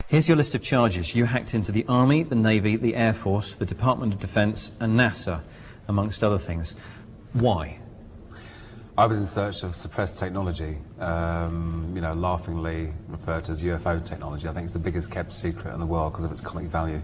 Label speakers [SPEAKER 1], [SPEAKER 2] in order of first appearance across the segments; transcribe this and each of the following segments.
[SPEAKER 1] Here's your list of charges. You hacked into the Army, the Navy, the Air Force, the Department of Defense and NASA, amongst other things. Why?
[SPEAKER 2] I was in search of suppressed technology, you know, laughingly referred to as UFO technology. I think it's the biggest kept secret in the world because of its comic value.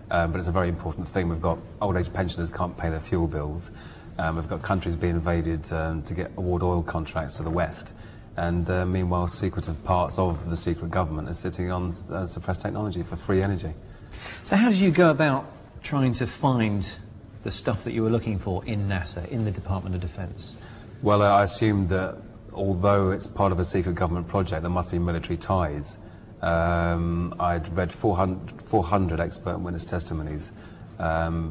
[SPEAKER 2] But it's a very important thing. We've got old age pensioners can't pay their fuel bills. We've got countries being invaded to get award oil contracts to the West. And meanwhile, secretive parts of the secret government are sitting on suppressed technology for free energy.
[SPEAKER 1] So how did you go about trying to find the stuff that you were looking for in NASA, in the Department of Defense?
[SPEAKER 2] Well, I assumed that although it's part of a secret government project, there must be military ties. I'd read 400 expert witness testimonies,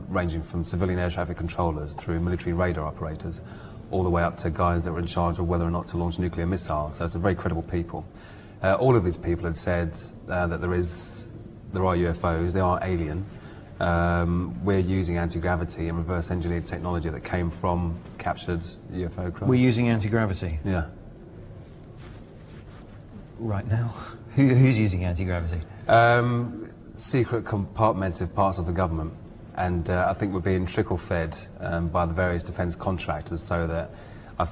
[SPEAKER 2] ranging from civilian air traffic controllers through military radar operators, all the way up to guys that were in charge of whether or not to launch nuclear missiles. So it's a very credible people. All of these people had said that there are UFOs, they are alien. We're using anti-gravity and reverse engineered technology that came from captured UFO craft.
[SPEAKER 1] We're using anti-gravity?
[SPEAKER 2] Yeah.
[SPEAKER 1] Right now? Who's using anti-gravity?
[SPEAKER 2] Secret compartmented parts of the government. And I think we're being trickle-fed by the various defence contractors, so that I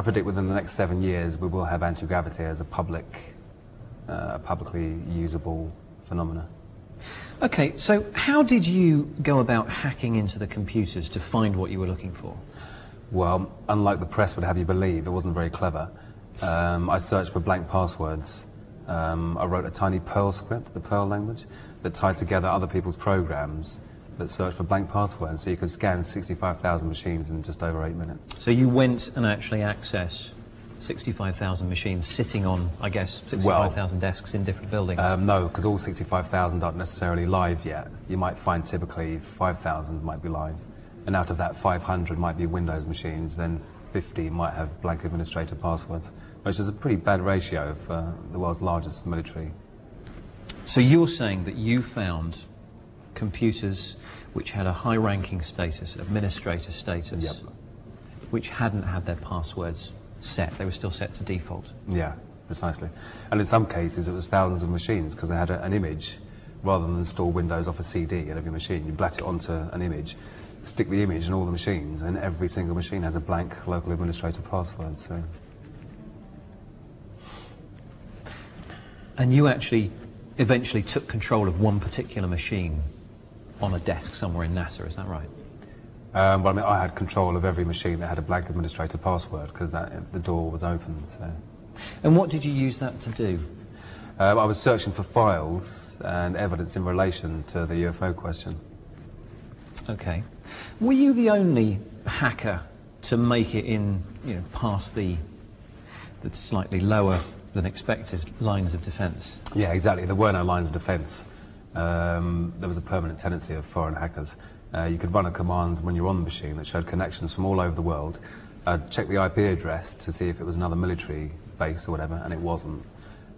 [SPEAKER 2] predict within the next 7 years we will have anti-gravity as a publicly usable phenomena.
[SPEAKER 1] Okay, so how did you go about hacking into the computers to find what you were looking for?
[SPEAKER 2] Well, unlike the press would have you believe, it wasn't very clever. I searched for blank passwords. I wrote a tiny Perl script, the Perl language, that tied together other people's programs that searched for blank passwords, so you could scan 65,000 machines in just over 8 minutes.
[SPEAKER 1] So you went and actually accessed 65,000 machines sitting on, I guess, 65,000 desks in different buildings?
[SPEAKER 2] No, because all 65,000 aren't necessarily live yet. You might find typically 5,000 might be live, and out of that 500 might be Windows machines, then 50 might have blank administrator passwords, which is a pretty bad ratio for the world's largest military.
[SPEAKER 1] So you're saying that you found computers which had a high-ranking status, administrator status,
[SPEAKER 2] yep,
[SPEAKER 1] which hadn't had their passwords set, they were still set to default?
[SPEAKER 2] Yeah, precisely. And in some cases it was thousands of machines, because they had an image. Rather than install Windows off a CD in every machine, you blat it onto an image, stick the image in all the machines, and every single machine has a blank local administrator password. So.
[SPEAKER 1] And you actually eventually took control of one particular machine on a desk somewhere in NASA, is that right?
[SPEAKER 2] Well, I mean, I had control of every machine that had a blank administrator password, because the door was open. So.
[SPEAKER 1] And what did you use that to do?
[SPEAKER 2] I was searching for files and evidence in relation to the UFO question.
[SPEAKER 1] Okay. Were you the only hacker to make it in, you know, past the slightly lower than expected lines of defence?
[SPEAKER 2] Yeah, exactly. There were no lines of defence. There was a permanent tendency of foreign hackers. You could run a command when you're on the machine that showed connections from all over the world. Check the IP address to see if it was another military base or whatever, and it wasn't.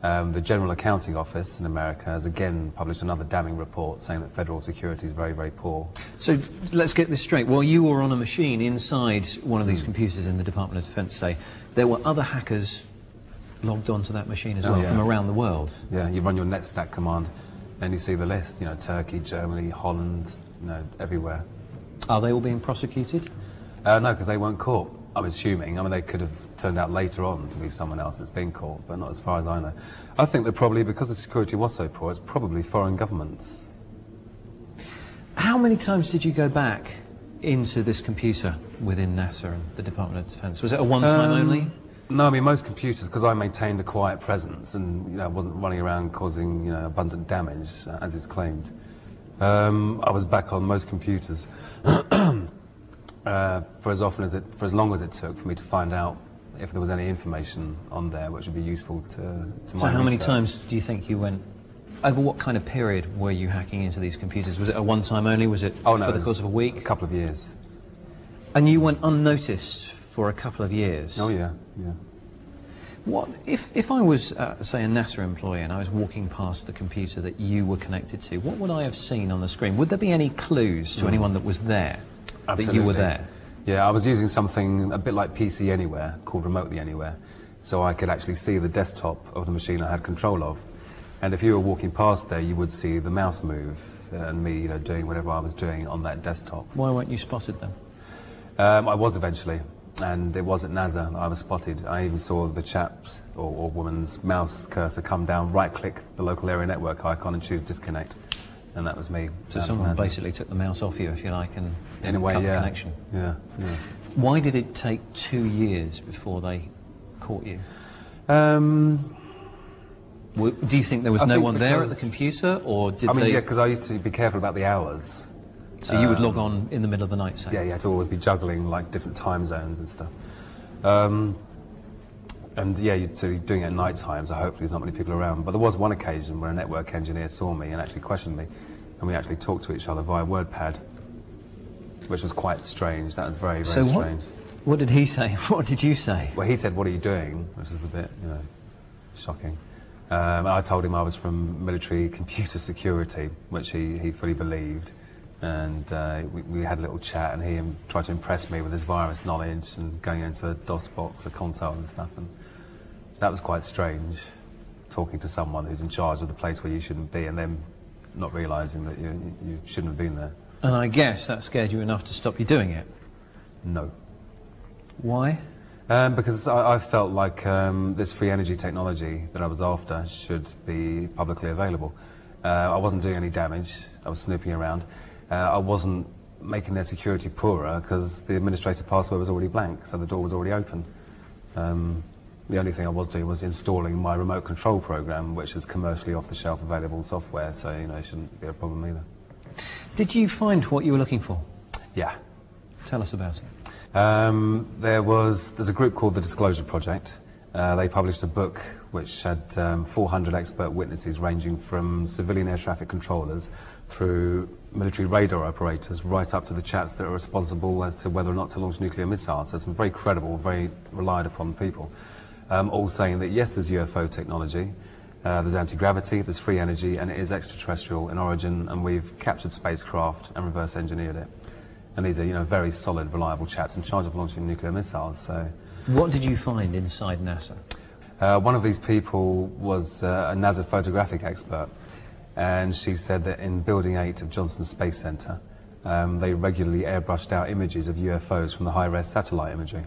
[SPEAKER 2] The General Accounting Office in America has again published another damning report saying that federal security is very, very poor.
[SPEAKER 1] So let's get this straight. While you were on a machine inside one of these computers in the Department of Defense, say, there were other hackers logged onto that machine as well,
[SPEAKER 2] yeah,
[SPEAKER 1] from around the world?
[SPEAKER 2] Yeah, you run your netstack command and you see the list, you know, Turkey, Germany, Holland, you know, everywhere.
[SPEAKER 1] Are they all being prosecuted?
[SPEAKER 2] No, because they weren't caught. I'm assuming. I mean, they could have turned out later on to be someone else that's been caught, but not as far as I know. I think that probably, because the security was so poor, it's probably foreign governments.
[SPEAKER 1] How many times did you go back into this computer within NASA and the Department of Defense? Was it a one-time only?
[SPEAKER 2] No, I mean, most computers, because I maintained a quiet presence and, you know, wasn't running around causing, you know, abundant damage, as is claimed. I was back on most computers. For as long as it took for me to find out if there was any information on there which would be useful to my research.
[SPEAKER 1] So how many times do you think you went? Over what kind of period were you hacking into these computers? Was it a one-time only? Was it for the course of a week?
[SPEAKER 2] A couple of years.
[SPEAKER 1] And you went unnoticed for a couple of years?
[SPEAKER 2] Oh yeah, yeah.
[SPEAKER 1] What if I was, say, a NASA employee and I was walking past the computer that you were connected to? What would I have seen on the screen? Would there be any clues to anyone that was there?
[SPEAKER 2] Absolutely.
[SPEAKER 1] That you were there?
[SPEAKER 2] Yeah, I was using something a bit like PC Anywhere, called Remotely Anywhere, so I could actually see the desktop of the machine I had control of. And if you were walking past there, you would see the mouse move and me, you know, doing whatever I was doing on that desktop.
[SPEAKER 1] Why weren't you spotted then?
[SPEAKER 2] I was eventually, and it was at NASA that I was spotted. I even saw the chap's or woman's mouse cursor come down, right-click the local area network icon and choose disconnect, and that was me.
[SPEAKER 1] So someone basically took the mouse off you, if you like, and
[SPEAKER 2] in a way,
[SPEAKER 1] cut the
[SPEAKER 2] yeah.
[SPEAKER 1] connection.
[SPEAKER 2] Yeah, yeah.
[SPEAKER 1] Why did it take 2 years before they caught you? Do you think there was no one there at the computer, or did they...
[SPEAKER 2] yeah, because I used to be careful about the hours.
[SPEAKER 1] So you would log on in the middle of the night, say?
[SPEAKER 2] Yeah, you had to always be juggling like different time zones and stuff. And yeah, so you're doing it at night time, so hopefully there's not many people around. But there was one occasion where a network engineer saw me and actually questioned me, and we actually talked to each other via WordPad, which was quite strange. That was very, very strange.
[SPEAKER 1] What did he say? What did you say?
[SPEAKER 2] Well, he said, "What are you doing?" Which is a bit, you know, shocking. And I told him I was from military computer security, which he fully believed. And we had a little chat, and he tried to impress me with his virus knowledge and going into a DOS box, a console and stuff. And that was quite strange, talking to someone who's in charge of the place where you shouldn't be, and then not realising that you shouldn't have been there.
[SPEAKER 1] And I guess that scared you enough to stop you doing it?
[SPEAKER 2] No.
[SPEAKER 1] Why?
[SPEAKER 2] Because I felt like this free energy technology that I was after should be publicly available. I wasn't doing any damage. I was snooping around. I wasn't making their security poorer because the administrator password was already blank, so the door was already open. The only thing I was doing was installing my remote control program, which is commercially off-the-shelf available software, so you know, it shouldn't be a problem either.
[SPEAKER 1] Did you find what you were looking for?
[SPEAKER 2] Yeah.
[SPEAKER 1] Tell us about it.
[SPEAKER 2] There's a group called the Disclosure Project. They published a book which had 400 expert witnesses ranging from civilian air traffic controllers through military radar operators right up to the chaps that are responsible as to whether or not to launch nuclear missiles. So some very credible, very relied upon people, all saying that yes, there's UFO technology, there's anti-gravity, there's free energy, and it is extraterrestrial in origin, and we've captured spacecraft and reverse engineered it. And these are, you know, very solid, reliable chaps in charge of launching nuclear missiles. So,
[SPEAKER 1] what did you find inside NASA?
[SPEAKER 2] One of these people was a NASA photographic expert, and she said that in Building 8 of Johnson Space Center, they regularly airbrushed out images of UFOs from the high-res satellite imagery.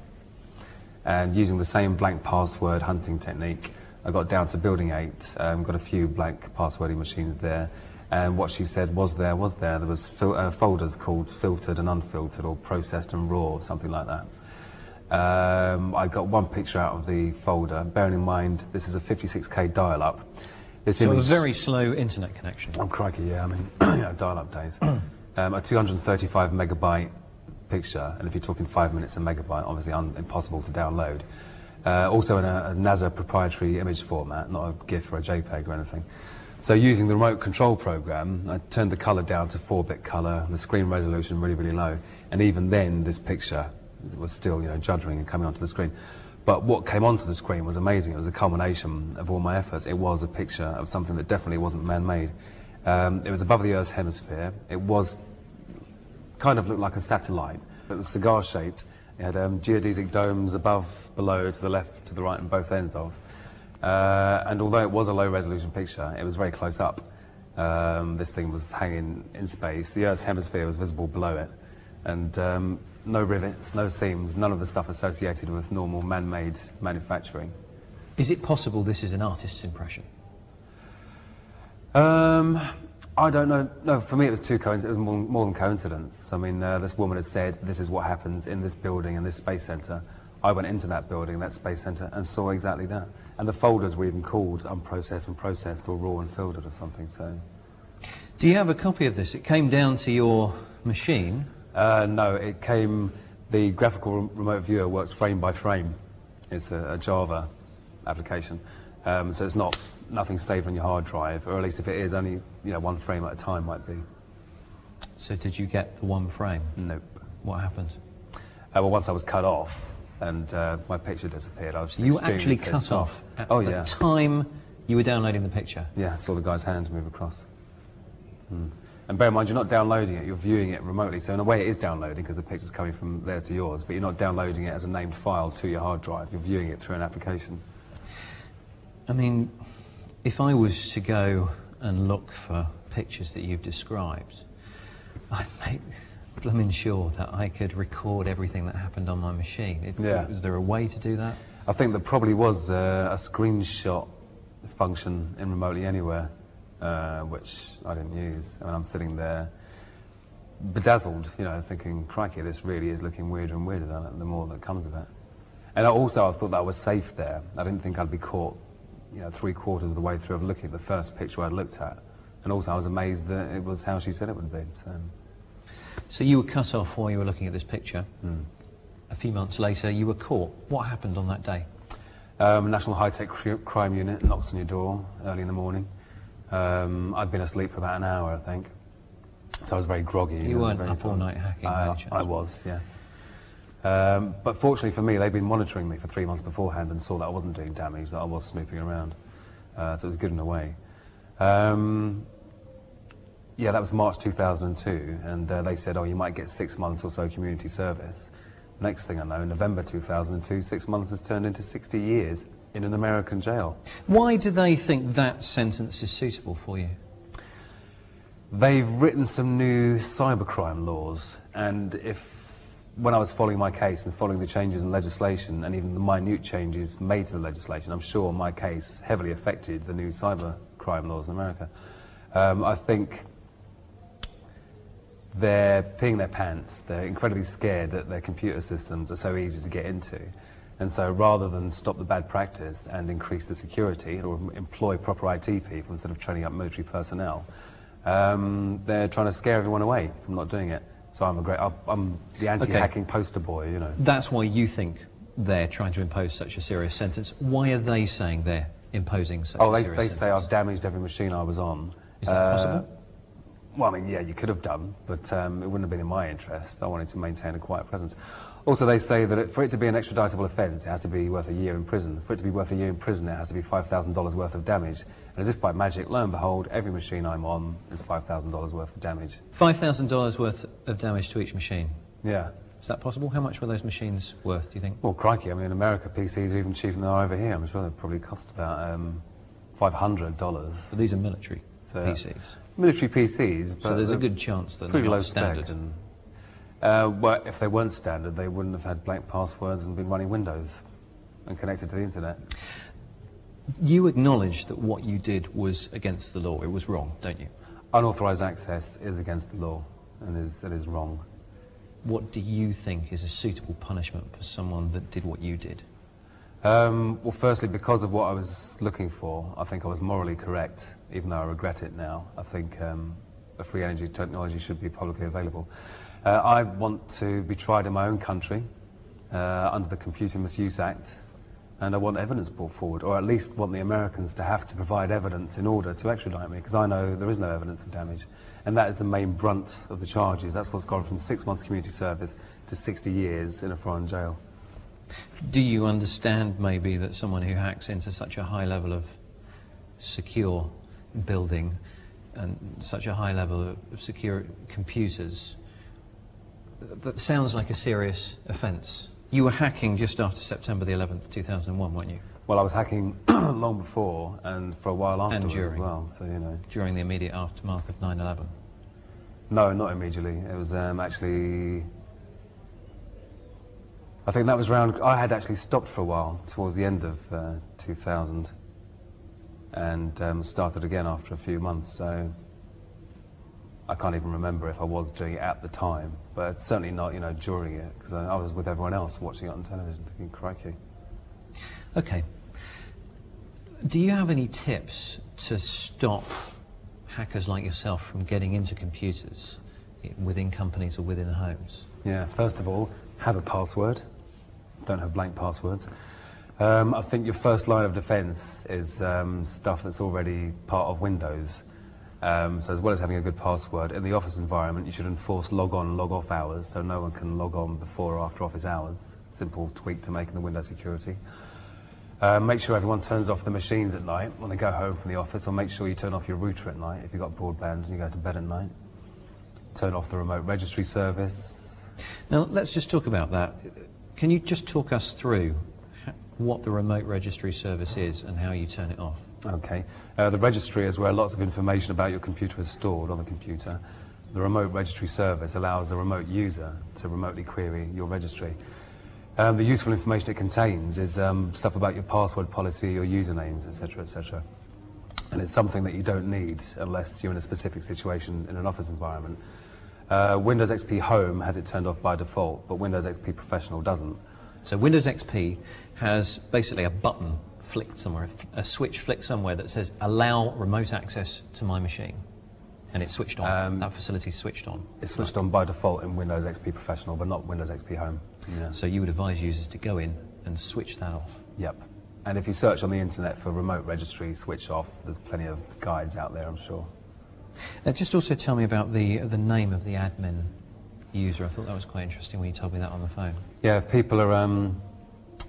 [SPEAKER 2] And using the same blank password hunting technique, I got down to Building 8, got a few blank passwording machines there, and what she said was there. There was folders called filtered and unfiltered, or processed and raw, or something like that. I got one picture out of the folder, bearing in mind this is a 56K dial-up.
[SPEAKER 1] So a very slow internet connection.
[SPEAKER 2] Oh crikey, yeah, I mean, you know, dial-up days. A 235 megabyte picture, and if you're talking 5 minutes a megabyte, obviously impossible to download. Also in a NASA proprietary image format, not a GIF or a JPEG or anything. So using the remote control program, I turned the colour down to 4-bit colour, the screen resolution really, really low, and even then this picture was still, you know, juddering and coming onto the screen. But what came onto the screen was amazing. It was a culmination of all my efforts. It was a picture of something that definitely wasn't man-made. It was above the Earth's hemisphere. It was kind of looked like a satellite. It was cigar-shaped. It had geodesic domes above, below, to the left, to the right, and both ends of. And although it was a low-resolution picture, it was very close up. This thing was hanging in space. The Earth's hemisphere was visible below it. And no rivets, no seams, none of the stuff associated with normal man-made manufacturing.
[SPEAKER 1] Is it possible this is an artist's impression?
[SPEAKER 2] I don't know. No, for me it was it was more than coincidence. I mean, this woman had said, this is what happens in this building, in this space center. I went into that building, that space center, and saw exactly that. And the folders were even called unprocessed and processed, or raw and filtered or something, so.
[SPEAKER 1] Do you have a copy of this? It came down to your machine?
[SPEAKER 2] No, it came, the graphical remote viewer works frame by frame. It's a Java application. So it's nothing saved on your hard drive, or at least if it is, only, you know, one frame at a time might be.
[SPEAKER 1] So did you get the one frame?
[SPEAKER 2] Nope.
[SPEAKER 1] What happened?
[SPEAKER 2] Well, once I was cut off and my picture disappeared, I was
[SPEAKER 1] You were actually cut off at the time you were downloading the picture?
[SPEAKER 2] Yeah, I saw the guy's hand move across. And bear in mind, you're not downloading it, you're viewing it remotely. So in a way it is downloading because the picture's coming from there to yours, but you're not downloading it as a named file to your hard drive. You're viewing it through an application.
[SPEAKER 1] I mean, If I was to go and look for pictures that you've described, I'd make blooming sure that I could record everything that happened on my machine. Was there a way to do that?
[SPEAKER 2] I think there probably was a screenshot function in Remotely Anywhere, which I didn't use. I mean, I'm sitting there bedazzled, you know, thinking, crikey, this really is looking weirder and weirder the more that comes of it. And also, I thought that I was safe there. I didn't think I'd be caught, you know, 3/4 of the way through of looking at the first picture I'd looked at. And also, I was amazed that it was how she said it would be.
[SPEAKER 1] So you were cut off while you were looking at this picture. A few months later, you were caught. What happened on that day?
[SPEAKER 2] National High-Tech Crime Unit knocks on your door early in the morning. I'd been asleep for about an hour, I think. So I was very groggy.
[SPEAKER 1] You weren't up all night hacking, by any chance?
[SPEAKER 2] I was, yes. But fortunately for me, they'd been monitoring me for 3 months beforehand and saw that I wasn't doing damage, that I was snooping around. So it was good in a way. Yeah, that was March 2002, and they said, oh, you might get 6 months or so community service. Next thing I know, in November 2002, 6 months has turned into 60 years in an American jail.
[SPEAKER 1] Why do they think that sentence is suitable for you?
[SPEAKER 2] They've written some new cybercrime laws, and when I was following my case and following the changes in legislation and even the minute changes made to the legislation, I'm sure my case heavily affected the new cybercrime laws in America. I think they're peeing their pants. They're incredibly scared that their computer systems are so easy to get into. And so rather than stop the bad practice and increase the security or employ proper IT people instead of training up military personnel, they're trying to scare everyone away from not doing it. So I'm the anti-hacking poster boy, you know.
[SPEAKER 1] That's why you think they're trying to impose such a serious sentence. Why are they saying they're imposing such a serious sentence?
[SPEAKER 2] Oh, they say I've damaged every machine I was on.
[SPEAKER 1] Is that possible?
[SPEAKER 2] Well, I mean, yeah, you could have done, but it wouldn't have been in my interest. I wanted to maintain a quiet presence. Also, they say that for it to be an extraditable offence, it has to be worth a year in prison. For it to be worth a year in prison, it has to be $5,000 worth of damage. And as if by magic, lo and behold, every machine I'm on is $5,000 worth of damage.
[SPEAKER 1] $5,000 worth of damage to each machine?
[SPEAKER 2] Yeah.
[SPEAKER 1] Is that possible? How much were those machines worth, do you think?
[SPEAKER 2] Well, crikey, I mean, in America, PCs are even cheaper than they are over here. I'm sure they probably cost about $500.
[SPEAKER 1] But these are military PCs?
[SPEAKER 2] Military PCs, but
[SPEAKER 1] so there's a good chance that they're not standard.
[SPEAKER 2] Well, if they weren't standard, they wouldn't have had blank passwords and been running Windows and connected to the internet.
[SPEAKER 1] You acknowledge that what you did was against the law. It was wrong, don't you?
[SPEAKER 2] Unauthorized access is against the law and it is wrong.
[SPEAKER 1] What do you think is a suitable punishment for someone that did what you did?
[SPEAKER 2] Well, firstly, because of what I was looking for, I think I was morally correct, even though I regret it now. I think a free energy technology should be publicly available. I want to be tried in my own country under the Computer Misuse Act, and I want evidence brought forward, or at least want the Americans to have to provide evidence in order to extradite me, because I know there is no evidence of damage. And that is the main brunt of the charges. That's what's gone from 6 months community service to 60 years in a foreign jail.
[SPEAKER 1] Do you understand maybe that someone who hacks into such a high level of secure building and such a high level of secure computers, that sounds like a serious offence? You were hacking just after September the 11th, 2001, weren't you?
[SPEAKER 2] Well, I was hacking long before and for a while afterwards as well, so you know.
[SPEAKER 1] During the immediate aftermath of 9/11?
[SPEAKER 2] No, not immediately. It was actually... I think that was around... I had actually stopped for a while towards the end of 2000 and started again after a few months, so I can't even remember if I was doing it at the time, but it's certainly not, you know, during it, because I was with everyone else watching it on television thinking, crikey.
[SPEAKER 1] Okay. Do you have any tips to stop hackers like yourself from getting into computers within companies or within homes?
[SPEAKER 2] Yeah, first of all, have a password. Don't have blank passwords. I think your first line of defense is stuff that's already part of Windows. So as well as having a good password, in the office environment you should enforce log on, log off hours, so no one can log on before or after office hours. Simple tweak to make in the Windows security. Make sure everyone turns off the machines at night when they go home from the office, or make sure you turn off your router at night if you've got broadband and you go to bed at night. Turn off the remote registry service.
[SPEAKER 1] Now let's just talk about that. Can you just talk us through what the remote registry service is and how you turn it off?
[SPEAKER 2] Okay. The registry is where lots of information about your computer is stored on the computer. The remote registry service allows the remote user to remotely query your registry. The useful information it contains is stuff about your password policy, your usernames, etc., etc. And it's something that you don't need unless you're in a specific situation in an office environment. Windows XP Home has it turned off by default, but Windows XP Professional doesn't.
[SPEAKER 1] So Windows XP has basically a button flicked somewhere, a switch flicked somewhere that says allow remote access to my machine. And it's switched on. That facility's switched on.
[SPEAKER 2] It's switched on by default in Windows XP Professional, but not Windows XP Home. Yeah.
[SPEAKER 1] So you would advise users to go in and switch that off.
[SPEAKER 2] Yep. And if you search on the internet for remote registry switch off, there's plenty of guides out there, I'm sure.
[SPEAKER 1] Just also tell me about the name of the admin user. I thought that was quite interesting when you told me that on the phone.
[SPEAKER 2] Yeah, if people are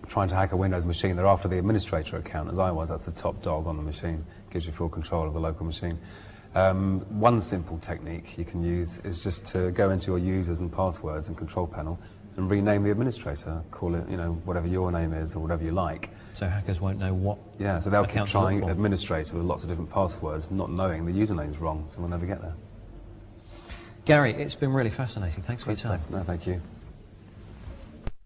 [SPEAKER 2] trying to hack a Windows machine, they're after the administrator account, as I was. That's the top dog on the machine. Gives you full control of the local machine. One simple technique you can use is just to go into your users and passwords and control panel and rename the administrator. Call it, you know, whatever your name is or whatever you like.
[SPEAKER 1] So hackers won't know what.
[SPEAKER 2] Yeah, so they'll keep trying administrator with lots of different passwords, not knowing the username's wrong, so we'll never get there.
[SPEAKER 1] Gary, it's been really fascinating. Thanks for your time.
[SPEAKER 2] No, thank you.